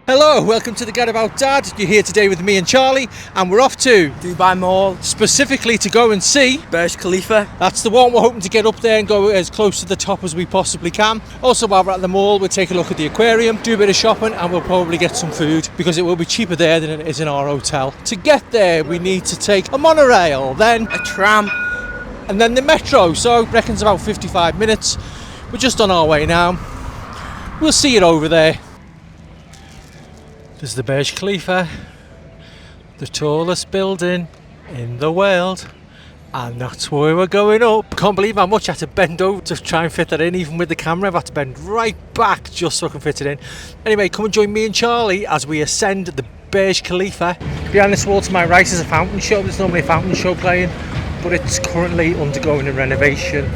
Hello, welcome to the Gadabout Dad. You're here today with me and Charlie, and we're off to Dubai Mall, specifically to go and see Burj Khalifa. That's the one. We're hoping to get up there and go as close to the top as we possibly can. Also, while we're at the mall, we'll take a look at the aquarium, do a bit of shopping, and we'll probably get some food because it will be cheaper there than it is in our hotel. To get there, we need to take a monorail, then A tram. and then the metro. So, I reckon it's about 55 minutes. We're just on our way now. We'll see it over there. There's the Burj Khalifa, the tallest building in the world, and that's where we're going up. Can't believe how much I had to bend over to try and fit that in. Even with the camera, I've had to bend right back just so I can fit it in. Anyway, come and join me and Charlie as we ascend the Burj Khalifa. Behind this wall to my right is a fountain show. There's normally a fountain show playing, but it's currently undergoing a renovation,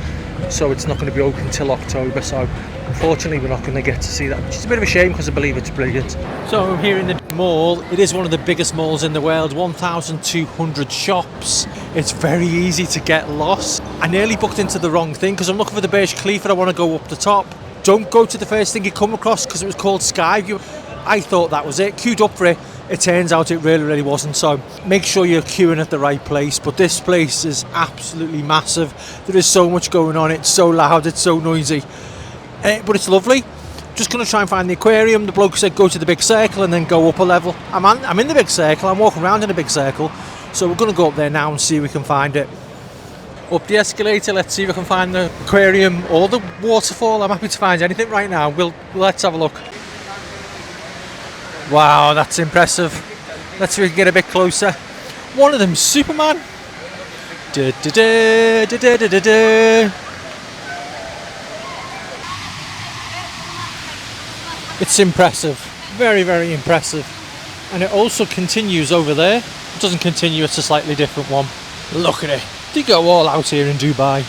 so it's not going to be open till October. So unfortunately we're not going to get to see that, which is a bit of a shame because I believe it's brilliant. So I'm here in the mall. It is one of the biggest malls in the world, 1,200 shops. It's very easy to get lost. I nearly booked into the wrong thing because I'm looking for the Burj Khalifa. I want to go up the top. Don't go to the first thing you come across because it was called Skyview. I thought that was it, queued up for it. It turns out it really wasn't, so make sure you're queuing at the right place. But this place is absolutely massive. There is so much going on. It's so loud, it's so noisy. But it's lovely. Just going to try and find the aquarium. The bloke said go to the big circle and then go up a level. I'm in the big circle. I'm walking around in a big circle. So we're going to go up there now and see if we can find it. Up the escalator. Let's see if we can find the aquarium or the waterfall. I'm happy to find anything right now. Let's have a look. Wow, that's impressive. Let's see if we can get a bit closer. One of them's Superman. Da, da, da, da, da, da, da. It's impressive, very impressive, and it also continues over there. It doesn't continue, it's a slightly different one. Look at it, they go all out here in Dubai.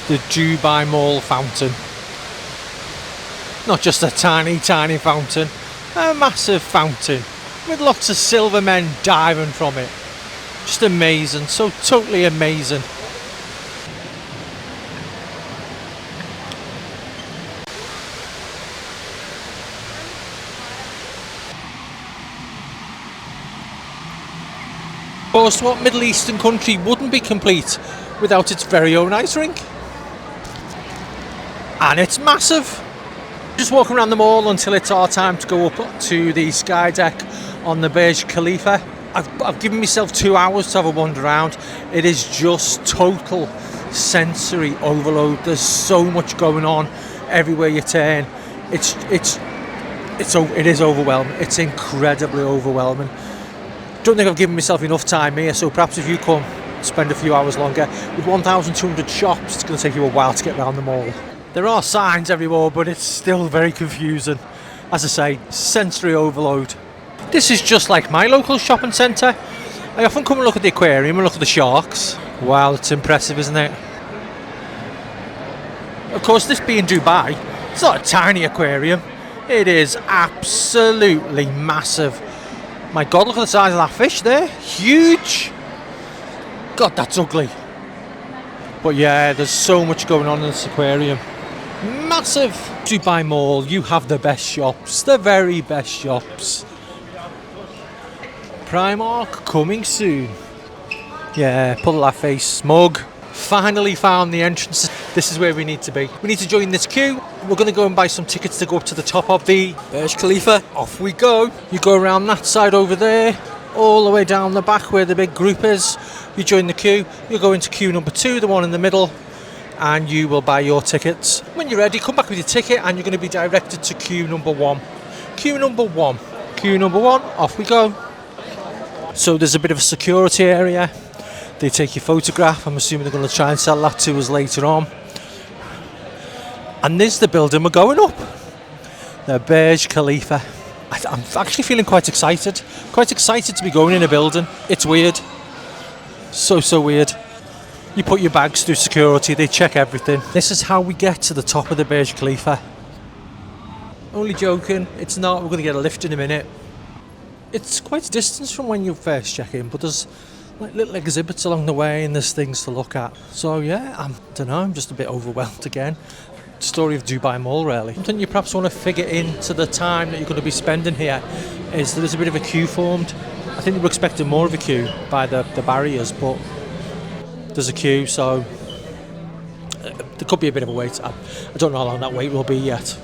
The Dubai Mall fountain. Not just a tiny fountain, a massive fountain with lots of silver men diving from it. Just amazing, so totally amazing. Of course, what Middle Eastern country wouldn't be complete without its very own ice rink? And it's massive. Just walking around the mall until it's our time to go up to the sky deck on the Burj Khalifa. I've given myself 2 hours to have a wander around. It is just total sensory overload. There's so much going on everywhere you turn. It is overwhelming. It's incredibly overwhelming. Don't think I've given myself enough time here, so perhaps if you come, spend a few hours longer. With 1,200 shops, it's going to take you a while to get around the mall. There are signs everywhere, but it's still very confusing. As I say, sensory overload. This is just like my local shopping centre. I often come and look at the aquarium and look at the sharks. Wow, it's impressive, isn't it? Of course, this being Dubai, it's not a tiny aquarium. It is absolutely massive. My God, look at the size of that fish there. Huge. God, that's ugly. But yeah, there's so much going on in this aquarium. Massive. Dubai Mall, you have the best shops. The very best shops. Primark coming soon. Yeah, pull that face, smug. Finally found the entrance. This is where we need to be. We need to join this queue. We're going to go and buy some tickets to go up to the top of the Burj Khalifa. Off we go. You go around that side over there, all the way down the back where the big group is. You join the queue. You'll go into queue number 2, the one in the middle, and you will buy your tickets. When you're ready, come back with your ticket and you're going to be directed to queue number 1. Queue number 1. Queue number 1, off we go. So there's a bit of a security area. They take your photograph. I'm assuming they're going to try and sell that to us later on. And there's the building we're going up. The Burj Khalifa. I'm actually feeling quite excited. Quite excited to be going in a building. It's weird. So weird. You put your bags through security, they check everything. This is how we get to the top of the Burj Khalifa. Only joking, it's not. We're going to get a lift in a minute. It's quite a distance from when you first check in, but there's like little exhibits along the way, and there's things to look at. So yeah, I don't know, I'm just a bit overwhelmed again. Story of Dubai Mall, really. Something you perhaps want to figure into the time that you're going to be spending here is that there's a bit of a queue formed. I think they were expecting more of a queue by the barriers, but there's a queue, so there could be a bit of a wait. I don't know how long that wait will be yet.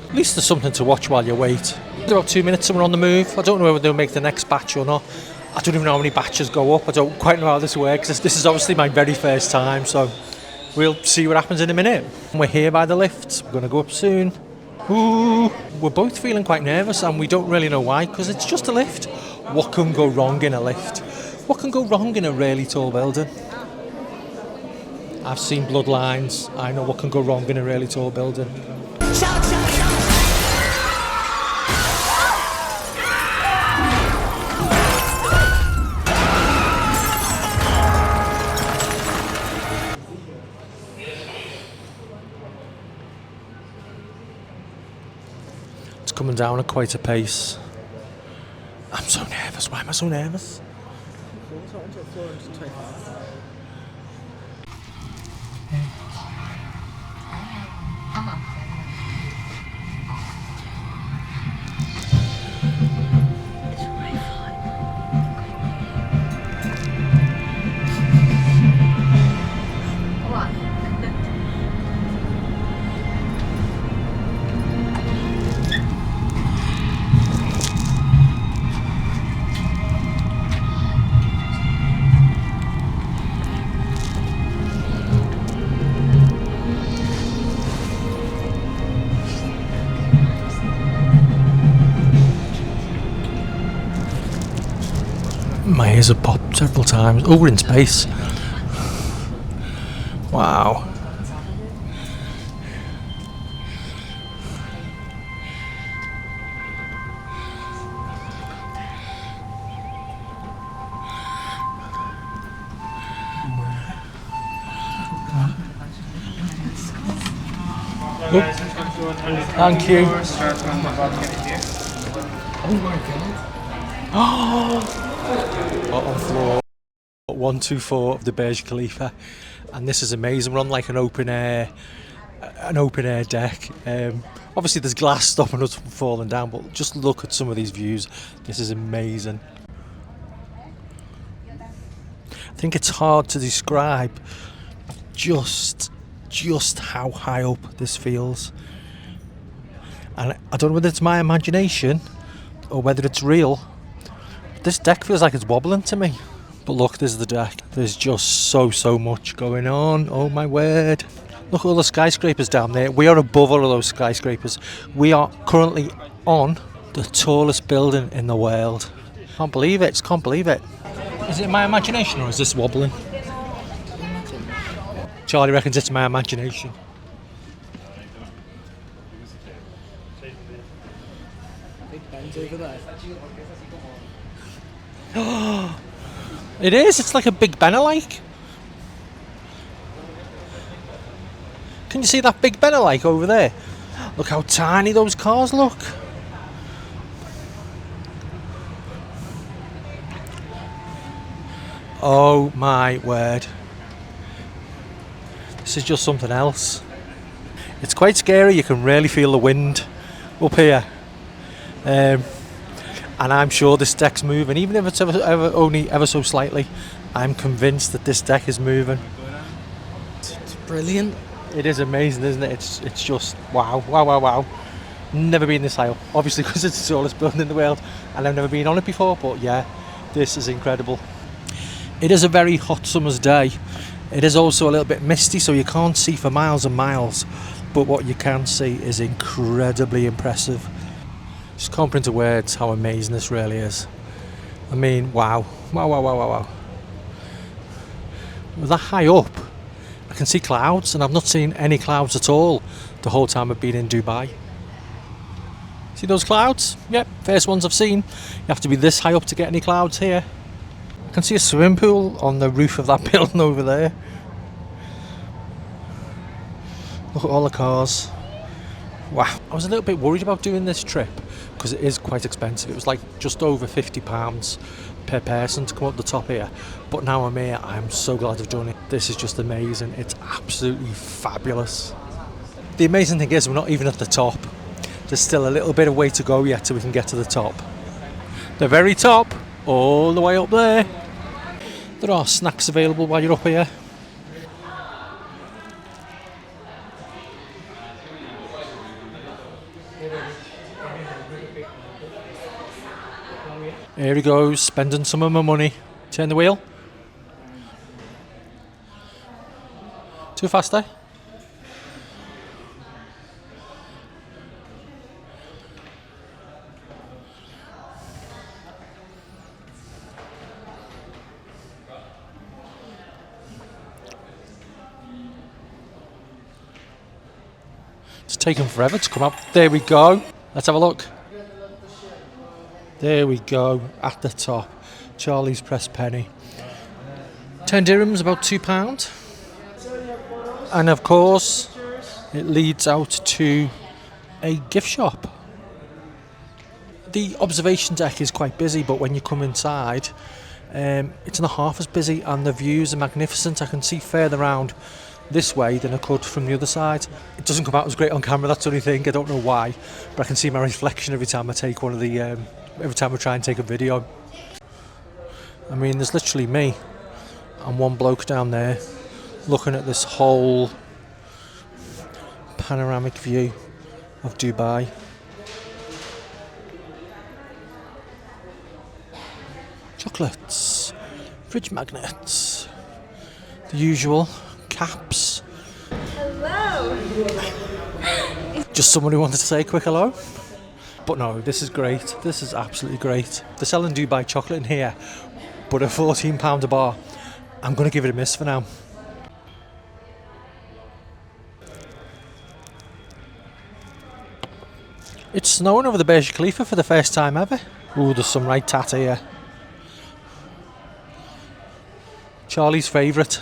At least there's something to watch while you wait. In about 2 minutes, someone on the move. I don't know whether they'll make the next batch or not. I don't even know how many batches go up. I don't quite know how this works. This is obviously my very first time, so we'll see what happens in a minute. We're here by the lift. We're going to go up soon. Ooh, we're both feeling quite nervous, and we don't really know why, because it's just a lift. What can go wrong in a lift? What can go wrong in a really tall building? I've seen bloodlines. I know what can go wrong in a really tall building. It's coming down at quite a pace. I'm so nervous. Why am I so nervous? My ears have popped several times. Oh, we're in space. Wow. Oh. Thank you. Oh my god. Oh! On floor 124 of the Burj Khalifa, and this is amazing. We're on like an open air deck. Obviously there's glass stopping us from falling down, but just look at some of these views. This is amazing. I think it's hard to describe just how high up this feels, and I don't know whether it's my imagination or whether it's real. This deck feels like it's wobbling to me. But look, there's the deck. There's just so much going on. Oh my word. Look at all the skyscrapers down there. We are above all of those skyscrapers. We are currently on the tallest building in the world. Can't believe it. Just can't believe it. Is it my imagination or is this wobbling? Charlie reckons it's my imagination. Big Ben's over there. It is. It's like a Big Ben alike. Can you see that Big Ben alike over there? Look how tiny those cars look. Oh my word. This is just something else. It's quite scary. You can really feel the wind up here. And I'm sure this deck's moving, even if it's only ever so slightly. I'm convinced that this deck is moving. It's brilliant. It is amazing, isn't it? It's just wow. Never been this high up, obviously because it's the tallest building in the world, and I've never been on it before. But yeah, this is incredible. It is a very hot summer's day. It is also a little bit misty, so you can't see for miles and miles. But what you can see is incredibly impressive. Just can't put into words how amazing this really is. I mean, wow. We're that high up. I can see clouds, and I've not seen any clouds at all the whole time I've been in Dubai. See those clouds? Yep, first ones I've seen. You have to be this high up to get any clouds here. I can see a swimming pool on the roof of that building over there. Look at all the cars. Wow. I was a little bit worried about doing this trip because it is quite expensive. It was like just over £50 per person to come up the top here, but now I'm here, I'm so glad I've done it. This is just amazing. It's absolutely fabulous. The amazing thing is we're not even at the top. There's still a little bit of way to go yet till we can get to the top. The very top, all the way up there. There are snacks available while you're up here. Here he goes, spending some of my money. Turn the wheel. Too fast, eh? It's taken forever to come up. There we go. Let's have a look. There we go, at the top. Charlie's press penny. 10 dirhams, about £2. And of course, it leads out to a gift shop. The observation deck is quite busy, but when you come inside, it's not half as busy, and the views are magnificent. I can see further around this way than I could from the other side. It doesn't come out as great on camera, that's the only thing. I don't know why, but I can see my reflection every time I take one of the every time I try and take a video. I mean, there's literally me and one bloke down there looking at this whole panoramic view of Dubai. Chocolates, fridge magnets, the usual, caps. Hello! Just someone who wanted to say a quick hello. But no, this is great. This is absolutely great. They're selling Dubai chocolate in here, but at £14 a bar. I'm going to give it a miss for now. It's snowing over the Burj Khalifa for the first time ever. Ooh, there's some right tat here. Charlie's favourite.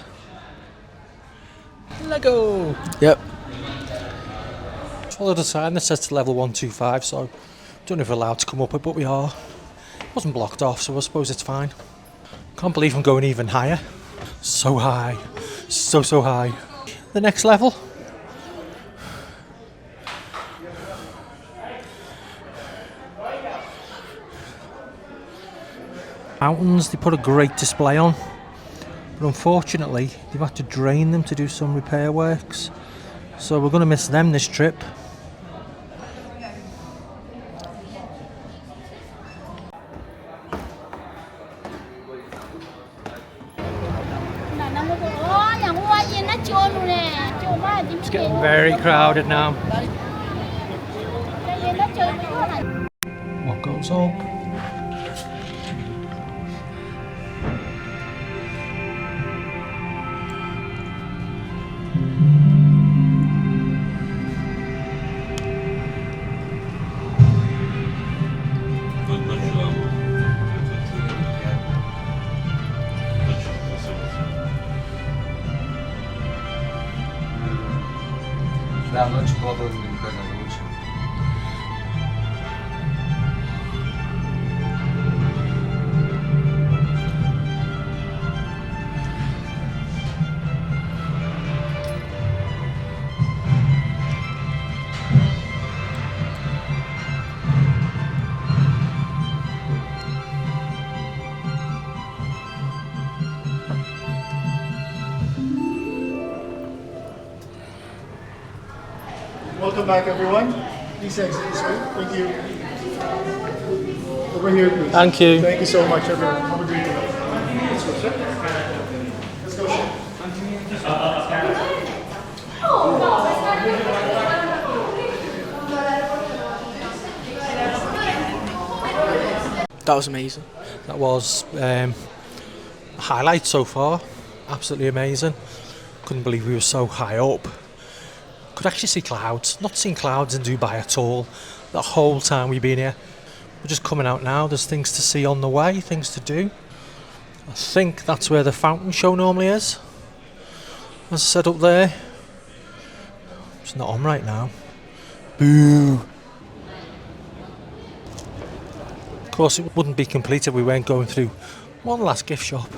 Lego! Yep. Followed a sign that says to level 125, so don't know if we're allowed to come up it, but we are. It wasn't blocked off, so I suppose it's fine. Can't believe I'm going even higher. So high. So high. The next level. Mountains, they put a great display on, but unfortunately they've had to drain them to do some repair works, so we're going to miss them this trip. It's getting very crowded now. What goes up? Да, ночью было бы никогда лучше. Welcome back, everyone. Please exit this way. Thank you. Over here, please. Thank you. Thank you so much, everyone. Have a great day. Let's go, sir. Let's go, sir. That was amazing. That was highlight so far. Absolutely amazing. Couldn't believe we were so high up. Could actually see clouds. Not seen clouds in Dubai at all the whole time we've been here. We're just coming out now. There's things to see on the way, things to do. I think that's where the fountain show normally is. As I said up there. It's not on right now. Boo! Of course, it wouldn't be complete if we weren't going through one last gift shop.